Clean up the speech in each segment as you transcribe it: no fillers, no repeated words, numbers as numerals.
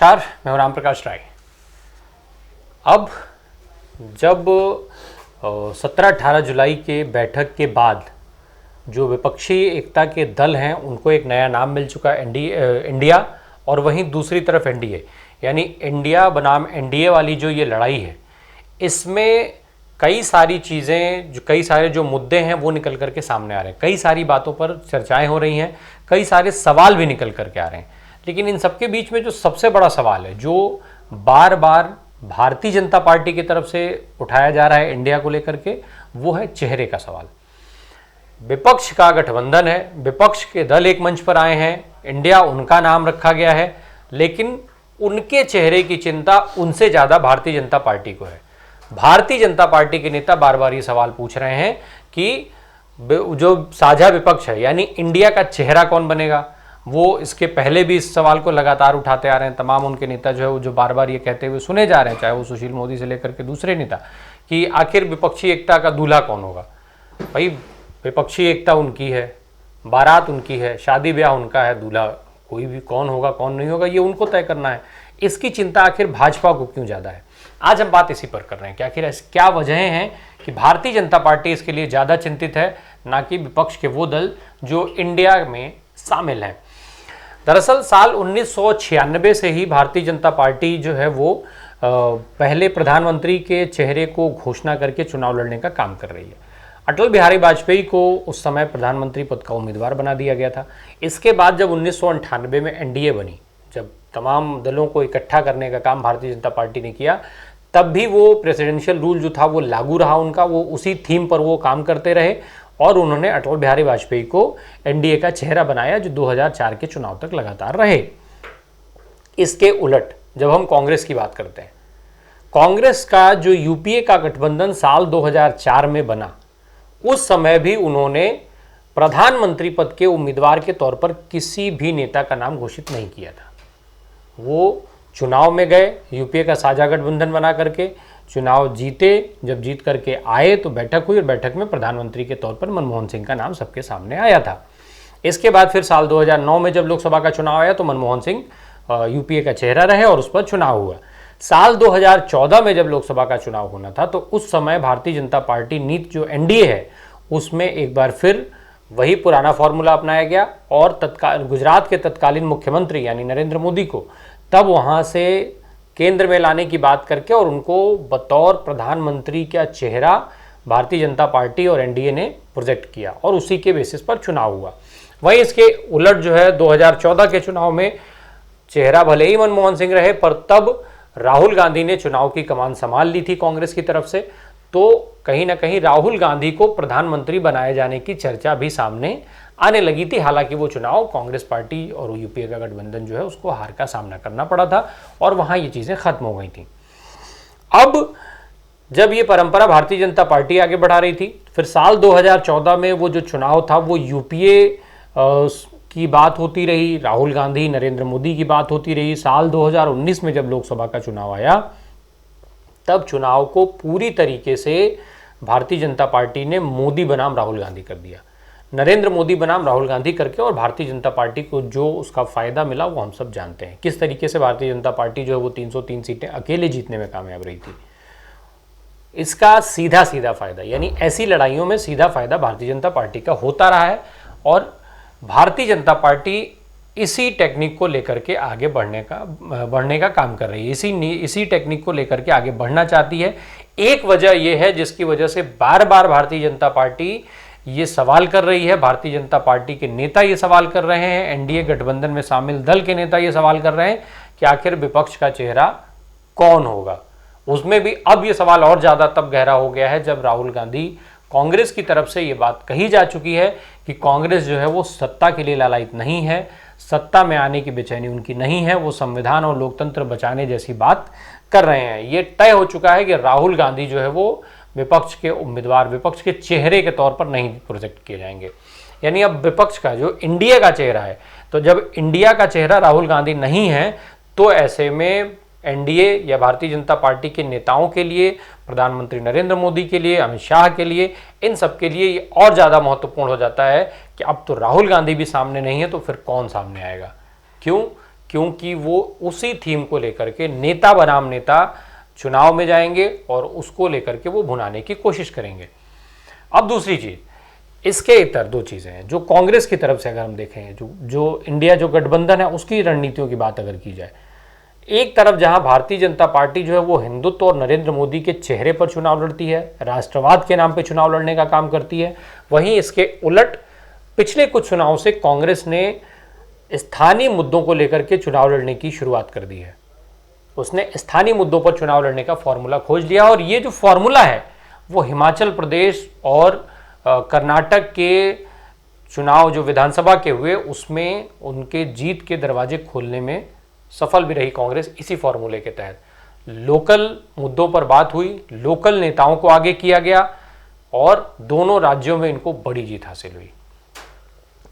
नमस्कार, मैं हूं राम प्रकाश राय। अब जब 17-18 जुलाई के बैठक के बाद जो विपक्षी एकता के दल हैं उनको एक नया नाम मिल चुका है, इंडिया, और वहीं दूसरी तरफ एनडीए, यानी इंडिया बनाम एनडीए वाली जो ये लड़ाई है, इसमें कई सारी चीज़ें, कई सारे जो मुद्दे हैं वो निकल करके सामने आ रहे हैं। कई सारी बातों पर चर्चाएं हो रही हैं, कई सारे सवाल भी निकल करके आ रहे हैं। लेकिन इन सबके बीच में जो सबसे बड़ा सवाल है, जो बार बार भारतीय जनता पार्टी की तरफ से उठाया जा रहा है इंडिया को लेकर के, वो है चेहरे का सवाल। विपक्ष का गठबंधन है, विपक्ष के दल एक मंच पर आए हैं, इंडिया उनका नाम रखा गया है, लेकिन उनके चेहरे की चिंता उनसे ज़्यादा भारतीय जनता पार्टी को है। भारतीय जनता पार्टी के नेता बार बार ये सवाल पूछ रहे हैं कि जो साझा विपक्ष है, यानी इंडिया का चेहरा कौन बनेगा। वो इसके पहले भी इस सवाल को लगातार उठाते आ रहे हैं। तमाम उनके नेता जो है वो जो बार बार ये कहते हुए सुने जा रहे हैं, चाहे वो सुशील मोदी से लेकर के दूसरे नेता, कि आखिर विपक्षी एकता का दूल्हा कौन होगा। भाई, विपक्षी एकता उनकी है, बारात उनकी है, शादी ब्याह उनका है, दूल्हा कोई भी कौन होगा कौन नहीं होगा ये उनको तय करना है। इसकी चिंता आखिर भाजपा को क्यों ज़्यादा है। आज हम बात इसी पर कर रहे हैं कि आखिर ऐसी क्या वजहें हैं कि भारतीय जनता पार्टी इसके लिए ज़्यादा चिंतित है, ना कि विपक्ष के वो दल जो इंडिया में शामिल हैं। दरअसल साल 1996 से ही भारतीय जनता पार्टी जो है वो पहले प्रधानमंत्री के चेहरे को घोषणा करके चुनाव लड़ने का काम कर रही है। अटल बिहारी वाजपेयी को उस समय प्रधानमंत्री पद का उम्मीदवार बना दिया गया था। इसके बाद जब 1998 में एनडीए बनी, जब तमाम दलों को इकट्ठा करने का काम भारतीय जनता पार्टी ने किया, तब भी वो प्रेसिडेंशियल रूल जो था वो लागू रहा उनका, वो उसी थीम पर वो काम करते रहे और उन्होंने अटल बिहारी वाजपेयी को एनडीए का चेहरा बनाया, जो 2004 के चुनाव तक लगातार रहे। इसके उलट जब हम कांग्रेस की बात करते हैं, कांग्रेस का जो यूपीए का गठबंधन साल 2004 में बना, उस समय भी उन्होंने प्रधानमंत्री पद के उम्मीदवार के तौर पर किसी भी नेता का नाम घोषित नहीं किया था। वो चुनाव में गए, यूपीए का साझा गठबंधन बना करके चुनाव जीते, जब जीत करके आए तो बैठक हुई और बैठक में प्रधानमंत्री के तौर पर मनमोहन सिंह का नाम सबके सामने आया था। इसके बाद फिर साल 2009 में जब लोकसभा का चुनाव आया तो मनमोहन सिंह यूपीए का चेहरा रहे और उस पर चुनाव हुआ। साल 2014 में जब लोकसभा का चुनाव होना था तो उस समय भारतीय जनता पार्टी नीति जो एनडीए है उसमें एक बार फिर वही पुराना फॉर्मूला अपनाया गया और गुजरात के तत्कालीन मुख्यमंत्री यानी नरेंद्र मोदी को तब वहाँ से केंद्र में लाने की बात करके और उनको बतौर प्रधानमंत्री का चेहरा भारतीय जनता पार्टी और एनडीए ने प्रोजेक्ट किया और उसी के बेसिस पर चुनाव हुआ। वहीं इसके उलट जो है 2014 के चुनाव में चेहरा भले ही मनमोहन सिंह रहे, पर तब राहुल गांधी ने चुनाव की कमान संभाल ली थी कांग्रेस की तरफ से, तो कहीं ना कहीं राहुल गांधी को प्रधानमंत्री बनाए जाने की चर्चा भी सामने आने लगी थी। हालांकि वो चुनाव कांग्रेस पार्टी और यूपीए का गठबंधन जो है उसको हार का सामना करना पड़ा था और वहां ये चीजें खत्म हो गई थी। अब जब ये परंपरा भारतीय जनता पार्टी आगे बढ़ा रही थी, फिर साल 2014 में वो जो चुनाव था वो यूपीए की बात होती रही, राहुल गांधी नरेंद्र मोदी की बात होती रही। साल 2019 में जब लोकसभा का चुनाव आया तब चुनाव को पूरी तरीके से भारतीय जनता पार्टी ने मोदी बनाम राहुल गांधी कर दिया, नरेंद्र मोदी बनाम राहुल गांधी करके, और भारतीय जनता पार्टी को जो उसका फायदा मिला वो हम सब जानते हैं। किस तरीके से भारतीय जनता पार्टी जो है वो 303 सीटें अकेले जीतने में कामयाब रही थी। इसका सीधा सीधा फायदा, यानी ऐसी लड़ाइयों में सीधा फायदा भारतीय जनता पार्टी का होता रहा है और भारतीय जनता पार्टी इसी टेक्निक को लेकर के आगे बढ़ने का काम कर रही है, इसी टेक्निक को लेकर के आगे बढ़ना चाहती है। एक वजह यह है जिसकी वजह से बार बार भारतीय जनता पार्टी ये सवाल कर रही है, भारतीय जनता पार्टी के नेता ये सवाल कर रहे हैं, एनडीए गठबंधन में शामिल दल के नेता ये सवाल कर रहे हैं कि आखिर विपक्ष का चेहरा कौन होगा। उसमें भी अब ये सवाल और ज़्यादा तब गहरा हो गया है जब राहुल गांधी कांग्रेस की तरफ से ये बात कही जा चुकी है कि कांग्रेस जो है वो सत्ता के लिए लालायित नहीं है, सत्ता में आने की बेचैनी उनकी नहीं है, वो संविधान और लोकतंत्र बचाने जैसी बात कर रहे हैं। ये तय हो चुका है कि राहुल गांधी जो है वो विपक्ष के उम्मीदवार, विपक्ष के चेहरे के तौर पर नहीं प्रोजेक्ट किए जाएंगे। यानी अब विपक्ष का जो इंडिया का चेहरा है, तो जब इंडिया का चेहरा राहुल गांधी नहीं है तो ऐसे में एनडीए या भारतीय जनता पार्टी के नेताओं के लिए, प्रधानमंत्री नरेंद्र मोदी के लिए, अमित शाह के लिए, इन सब के लिए ये और ज़्यादा महत्वपूर्ण हो जाता है कि अब तो राहुल गांधी भी सामने नहीं है तो फिर कौन सामने आएगा। क्यों? क्योंकि वो उसी थीम को लेकर के नेता बनाम नेता चुनाव में जाएंगे और उसको लेकर के वो भुनाने की कोशिश करेंगे। अब दूसरी चीज़, इसके इतर दो चीज़ें हैं जो कांग्रेस की तरफ से अगर हम देखें, जो इंडिया जो गठबंधन है उसकी रणनीतियों की बात अगर की जाए, एक तरफ जहां भारतीय जनता पार्टी जो है वो हिंदुत्व और नरेंद्र मोदी के चेहरे पर चुनाव लड़ती है, राष्ट्रवाद के नाम पे चुनाव लड़ने का काम करती है, वहीं इसके उलट पिछले कुछ चुनाव से कांग्रेस ने स्थानीय मुद्दों को लेकर के चुनाव लड़ने की शुरुआत कर दी है। उसने स्थानीय मुद्दों पर चुनाव लड़ने का फॉर्मूला खोज लिया और ये जो फॉर्मूला है वो हिमाचल प्रदेश और कर्नाटक के चुनाव जो विधानसभा के हुए उसमें उनके जीत के दरवाजे खोलने में सफल भी रही कांग्रेस। इसी फॉर्मूले के तहत लोकल मुद्दों पर बात हुई, लोकल नेताओं को आगे किया गया और दोनों राज्यों में इनको बड़ी जीत हासिल हुई।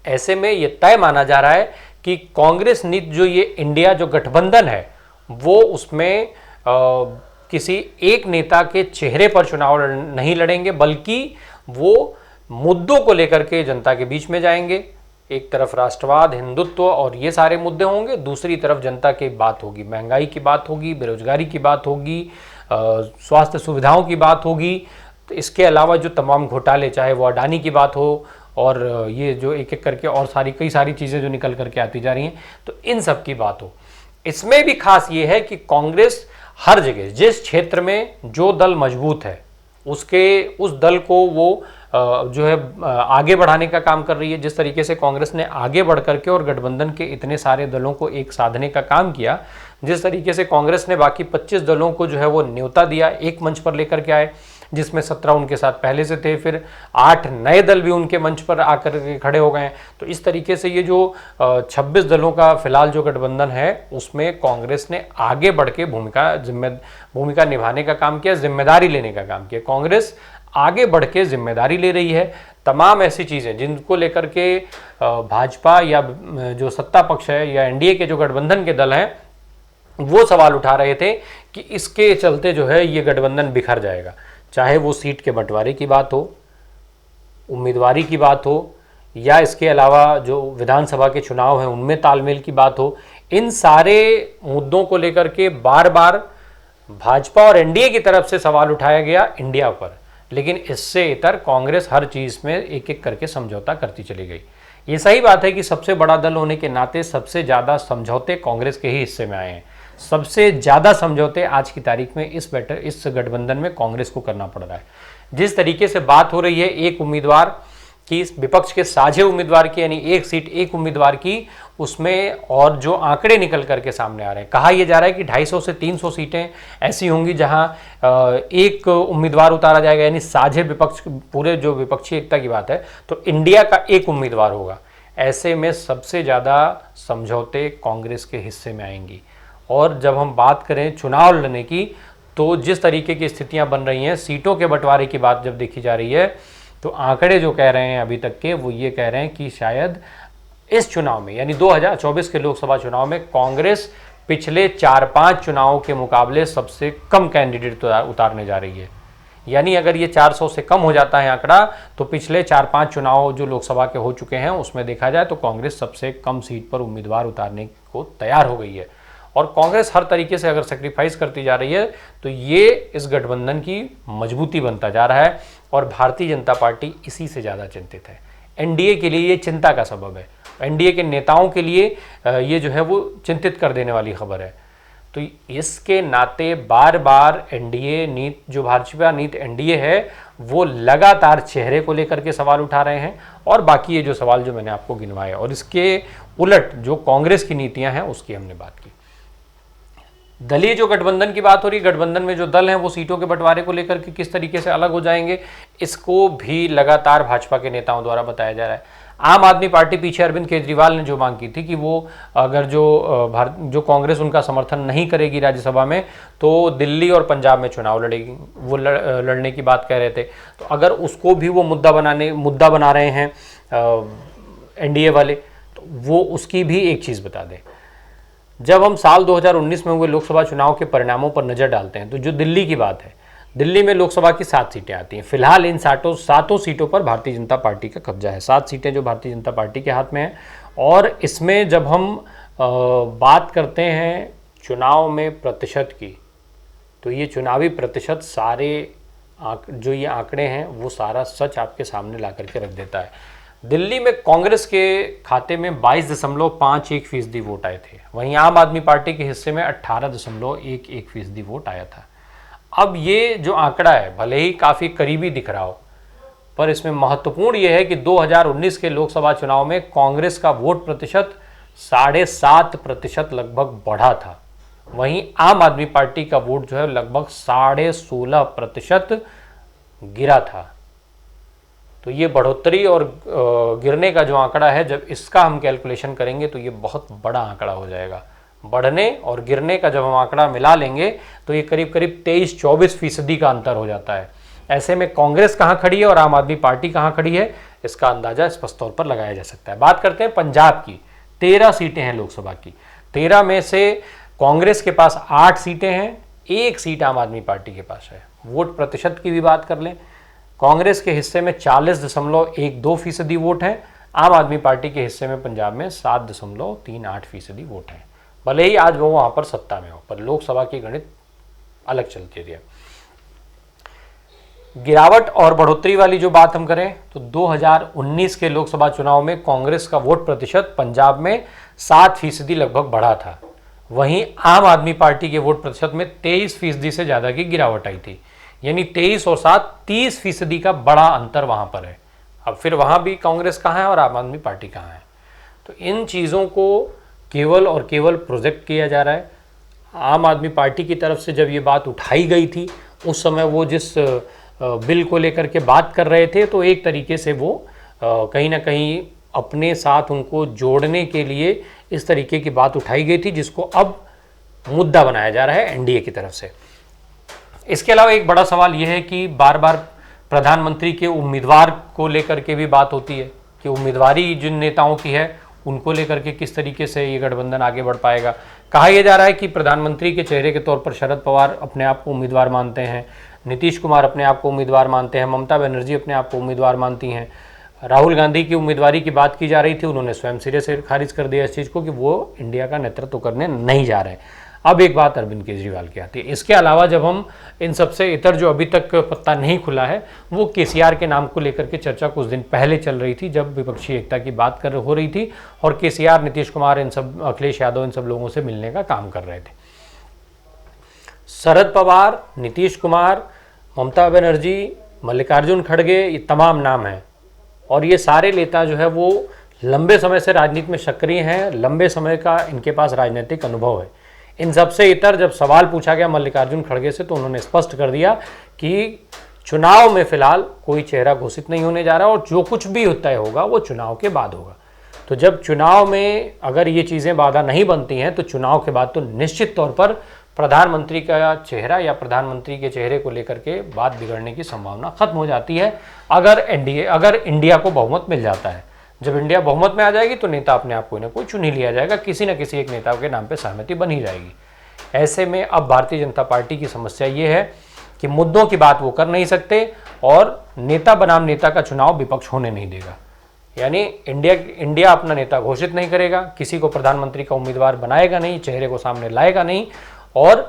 ऐसे में यह तय माना जा रहा है कि कांग्रेस नीति जो ये इंडिया जो गठबंधन है वो उसमें किसी एक नेता के चेहरे पर चुनाव नहीं लड़ेंगे, बल्कि वो मुद्दों को लेकर के जनता के बीच में जाएंगे। एक तरफ राष्ट्रवाद, हिंदुत्व और ये सारे मुद्दे होंगे, दूसरी तरफ जनता की बात होगी, महंगाई की बात होगी, बेरोजगारी की बात होगी, स्वास्थ्य सुविधाओं की बात होगी। तो इसके अलावा जो तमाम घोटाले, चाहे वो अडानी की बात हो और ये जो एक एक करके और कई सारी चीज़ें जो निकल करके आती जा रही हैं, तो इन सब की बात हो। इसमें भी खास ये है कि कांग्रेस हर जगह जिस क्षेत्र में जो दल मजबूत है उस दल को वो जो है आगे बढ़ाने का काम कर रही है। जिस तरीके से कांग्रेस ने आगे बढ़ करके और गठबंधन के इतने सारे दलों को एक साधने का काम किया, जिस तरीके से कांग्रेस ने बाकी 25 दलों को जो है वो न्योता दिया, एक मंच पर लेकर के आए, जिसमें 17 उनके साथ पहले से थे, फिर 8 नए दल भी उनके मंच पर आकर के खड़े हो गए। तो इस तरीके से ये जो 26 दलों का फिलहाल जो गठबंधन है उसमें कांग्रेस ने आगे बढ़ के भूमिका निभाने का काम किया, जिम्मेदारी लेने का काम किया। कांग्रेस आगे बढ़ के जिम्मेदारी ले रही है। तमाम ऐसी चीज़ें जिनको लेकर के भाजपा या जो सत्ता पक्ष है या एनडीए के जो गठबंधन के दल हैं वो सवाल उठा रहे थे कि इसके चलते जो है ये गठबंधन बिखर जाएगा, चाहे वो सीट के बंटवारे की बात हो, उम्मीदवारी की बात हो, या इसके अलावा जो विधानसभा के चुनाव हैं उनमें तालमेल की बात हो। इन सारे मुद्दों को लेकर के बार बार भाजपा और एनडीए की तरफ से सवाल उठाया गया इंडिया पर, लेकिन इससे इतर कांग्रेस हर चीज़ में एक एक करके समझौता करती चली गई। ये सही बात है कि सबसे बड़ा दल होने के नाते सबसे ज़्यादा समझौते कांग्रेस के ही हिस्से में आए हैं। सबसे ज़्यादा समझौते आज की तारीख में इस गठबंधन में कांग्रेस को करना पड़ रहा है। जिस तरीके से बात हो रही है एक उम्मीदवार की, विपक्ष के साझे उम्मीदवार की, यानी एक सीट एक उम्मीदवार की, उसमें और जो आंकड़े निकल करके सामने आ रहे हैं, कहा यह जा रहा है कि 250 से 300 सीटें ऐसी होंगी जहां एक उम्मीदवार उतारा जाएगा, यानी साझे विपक्ष, पूरे जो विपक्षी एकता की बात है तो इंडिया का एक उम्मीदवार होगा। ऐसे में सबसे ज़्यादा समझौते कांग्रेस के हिस्से में आएंगी। और जब हम बात करें चुनाव लड़ने की, तो जिस तरीके की स्थितियां बन रही हैं, सीटों के बंटवारे की बात जब देखी जा रही है, तो आंकड़े जो कह रहे हैं अभी तक के, वो ये कह रहे हैं कि शायद इस चुनाव में, यानी 2024 के लोकसभा चुनाव में, कांग्रेस पिछले 4-5 चुनावों के मुकाबले सबसे कम कैंडिडेट उतारने जा रही है। यानी अगर ये 400 से कम हो जाता है आंकड़ा, तो पिछले 4-5 चुनाव जो लोकसभा के हो चुके हैं उसमें देखा जाए तो कांग्रेस सबसे कम सीट पर उम्मीदवार उतारने को तैयार हो गई है। और कांग्रेस हर तरीके से अगर सेक्रीफाइस करती जा रही है तो ये इस गठबंधन की मजबूती बनता जा रहा है। और भारतीय जनता पार्टी इसी से ज़्यादा चिंतित है। एनडीए के लिए ये चिंता का सबब है, एनडीए के नेताओं के लिए ये जो है वो चिंतित कर देने वाली खबर है। तो इसके नाते बार बार एनडीए नीति, जो भाजपा नीति एनडीए है, वो लगातार चेहरे को लेकर के सवाल उठा रहे हैं। और बाकी ये जो सवाल जो मैंने आपको गिनवाए, और इसके उलट जो कांग्रेस की नीतियां हैं उसकी हमने बात की। दलीय जो गठबंधन की बात हो रही, गठबंधन में जो दल हैं वो सीटों के बंटवारे को लेकर के किस तरीके से अलग हो जाएंगे, इसको भी लगातार भाजपा के नेताओं द्वारा बताया जा रहा है। आम आदमी पार्टी पीछे अरविंद केजरीवाल ने जो मांग की थी कि वो अगर जो कांग्रेस उनका समर्थन नहीं करेगी राज्यसभा में, तो दिल्ली और पंजाब में चुनाव लड़ेगी, वो लड़ने की बात कह रहे थे। तो अगर उसको भी वो मुद्दा बना रहे हैं एनडीए वाले, तो वो उसकी भी एक चीज़ बता दें। जब हम साल 2019 में हुए लोकसभा चुनाव के परिणामों पर नज़र डालते हैं, तो जो दिल्ली की बात है, दिल्ली में लोकसभा की 7 सीटें आती हैं। फिलहाल इन सातों सीटों पर भारतीय जनता पार्टी का कब्जा है। 7 सीटें जो भारतीय जनता पार्टी के हाथ में हैं। और इसमें जब हम बात करते हैं चुनाव में प्रतिशत की, तो ये चुनावी प्रतिशत सारे जो ये आंकड़े हैं वो सारा सच आपके सामने ला करके रख देता है। दिल्ली में कांग्रेस के खाते में 22.51% वोट आए थे, वहीं आम आदमी पार्टी के हिस्से में 18.11% वोट आया था। अब ये जो आंकड़ा है भले ही काफ़ी करीबी दिख रहा हो, पर इसमें महत्वपूर्ण यह है कि 2019 के लोकसभा चुनाव में कांग्रेस का वोट प्रतिशत 7.5% लगभग बढ़ा था, वहीं आम आदमी पार्टी का वोट जो है लगभग 16.5% गिरा था। तो ये बढ़ोतरी और गिरने का जो आंकड़ा है, जब इसका हम कैलकुलेशन करेंगे तो ये बहुत बड़ा आंकड़ा हो जाएगा। बढ़ने और गिरने का जब हम आंकड़ा मिला लेंगे तो ये करीब करीब 23-24% का अंतर हो जाता है। ऐसे में कांग्रेस कहाँ खड़ी है और आम आदमी पार्टी कहाँ खड़ी है, इसका अंदाजा स्पष्ट तौर पर लगाया जा सकता है। बात करते हैं पंजाब की। 13 सीटें हैं लोकसभा की, 13 में से कांग्रेस के पास 8 सीटें हैं, 1 सीट आम आदमी पार्टी के पास है। वोट प्रतिशत की भी बात कर लें, कांग्रेस के हिस्से में 40.12% वोट है, आम आदमी पार्टी के हिस्से में पंजाब में 7.38% वोट है। भले ही आज वो वहां पर सत्ता में हो, पर लोकसभा की गणित अलग चलती है। गिरावट और बढ़ोतरी वाली जो बात हम करें तो 2019 के लोकसभा चुनाव में कांग्रेस का वोट प्रतिशत पंजाब में 7% लगभग बढ़ा था, वहीं आम आदमी पार्टी के वोट प्रतिशत में 23% से ज़्यादा की गिरावट आई थी, यानी 23 और 7 30% का बड़ा अंतर वहां पर है। अब फिर वहां भी कांग्रेस कहाँ है और आम आदमी पार्टी कहाँ है, तो इन चीज़ों को केवल और केवल प्रोजेक्ट किया जा रहा है। आम आदमी पार्टी की तरफ से जब ये बात उठाई गई थी, उस समय वो जिस बिल को लेकर के बात कर रहे थे, तो एक तरीके से वो कहीं ना कहीं अपने साथ उनको जोड़ने के लिए इस तरीके की बात उठाई गई थी, जिसको अब मुद्दा बनाया जा रहा है एनडीए की तरफ से। इसके अलावा एक बड़ा सवाल यह है कि बार बार प्रधानमंत्री के उम्मीदवार को लेकर के भी बात होती है कि उम्मीदवारी जिन नेताओं की है उनको लेकर के किस तरीके से ये गठबंधन आगे बढ़ पाएगा। कहा यह जा रहा है कि प्रधानमंत्री के चेहरे के तौर पर शरद पवार अपने आप को उम्मीदवार मानते हैं, नीतीश कुमार अपने आप को उम्मीदवार मानते हैं, ममता बनर्जी अपने आप को उम्मीदवार मानती हैं, राहुल गांधी की उम्मीदवारी की बात की जा रही थी, उन्होंने स्वयं सिरे से खारिज कर दिया इस चीज़ को कि वो इंडिया का नेतृत्व करने नहीं जा रहे। अब एक बात अरविंद केजरीवाल की आती है। इसके अलावा जब हम इन सबसे इतर जो अभी तक पत्ता नहीं खुला है, वो केसीआर के नाम को लेकर के चर्चा कुछ दिन पहले चल रही थी, जब विपक्षी एकता की बात हो रही थी और केसीआर, नीतीश कुमार, इन सब अखिलेश यादव, इन सब लोगों से मिलने का काम कर रहे थे। शरद पवार, नीतीश कुमार, ममता बनर्जी, मल्लिकार्जुन खड़गे, ये तमाम नाम हैं और ये सारे नेता जो है वो लंबे समय से राजनीति में सक्रिय हैं, लंबे समय का इनके पास राजनीतिक अनुभव है। इन सबसे इतर जब सवाल पूछा गया मल्लिकार्जुन खड़गे से, तो उन्होंने स्पष्ट कर दिया कि चुनाव में फिलहाल कोई चेहरा घोषित नहीं होने जा रहा और जो कुछ भी तय होगा वो चुनाव के बाद होगा। तो जब चुनाव में अगर ये चीज़ें बाधा नहीं बनती हैं तो चुनाव के बाद तो निश्चित तौर पर प्रधानमंत्री का चेहरा या प्रधानमंत्री के चेहरे को लेकर के बात बिगड़ने की संभावना खत्म हो जाती है। अगर इंडिया को बहुमत मिल जाता है, जब इंडिया बहुमत में आ जाएगी तो नेता अपने आप कोई ना कोई चुन ही लिया जाएगा, किसी न किसी एक नेता के नाम पे सहमति बन ही जाएगी। ऐसे में अब भारतीय जनता पार्टी की समस्या ये है कि मुद्दों की बात वो कर नहीं सकते और नेता बनाम नेता का चुनाव विपक्ष होने नहीं देगा। यानी इंडिया अपना नेता घोषित नहीं करेगा, किसी को प्रधानमंत्री का उम्मीदवार बनाएगा नहीं, चेहरे को सामने लाएगा नहीं और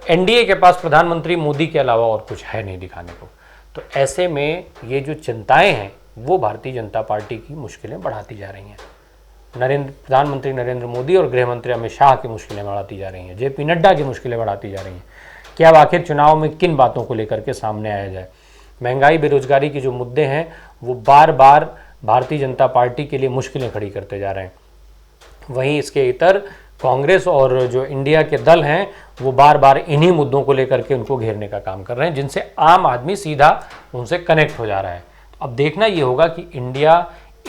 एनडीए के पास प्रधानमंत्री मोदी के अलावा और कुछ है नहीं दिखाने को। तो ऐसे में ये जो चिंताएं हैं वो भारतीय जनता पार्टी की मुश्किलें बढ़ाती जा रही हैं। प्रधानमंत्री नरेंद्र मोदी और गृह मंत्री अमित शाह की मुश्किलें बढ़ाती जा रही हैं, जेपी नड्डा की मुश्किलें बढ़ाती जा रही हैं कि अब आखिर चुनाव में किन बातों को लेकर के सामने आया जाए। महंगाई, बेरोजगारी के जो मुद्दे हैं वो बार बार भारतीय जनता पार्टी के लिए मुश्किलें खड़ी करते जा रहे हैं। वहीं इसके इतर कांग्रेस और जो इंडिया के दल हैं वो बार बार इन्हीं मुद्दों को लेकर के उनको घेरने का काम कर रहे हैं, जिनसे आम आदमी सीधा उनसे कनेक्ट हो जा रहा है। अब देखना ये होगा कि इंडिया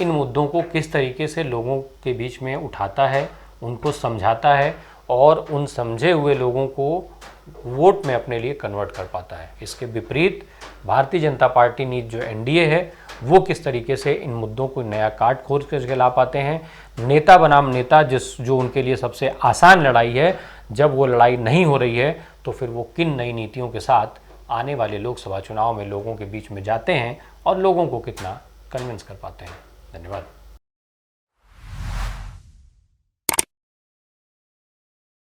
इन मुद्दों को किस तरीके से लोगों के बीच में उठाता है, उनको समझाता है और उन समझे हुए लोगों को वोट में अपने लिए कन्वर्ट कर पाता है। इसके विपरीत भारतीय जनता पार्टी नीति जो एनडीए है वो किस तरीके से इन मुद्दों को नया काट खोज करके ला पाते हैं। नेता बनाम नेता जो उनके लिए सबसे आसान लड़ाई है, जब वो लड़ाई नहीं हो रही है तो फिर वो किन नई नीतियों के साथ आने वाले लोकसभा चुनाव में लोगों के बीच में जाते हैं और लोगों को कितना कन्विंस कर पाते हैं। धन्यवाद।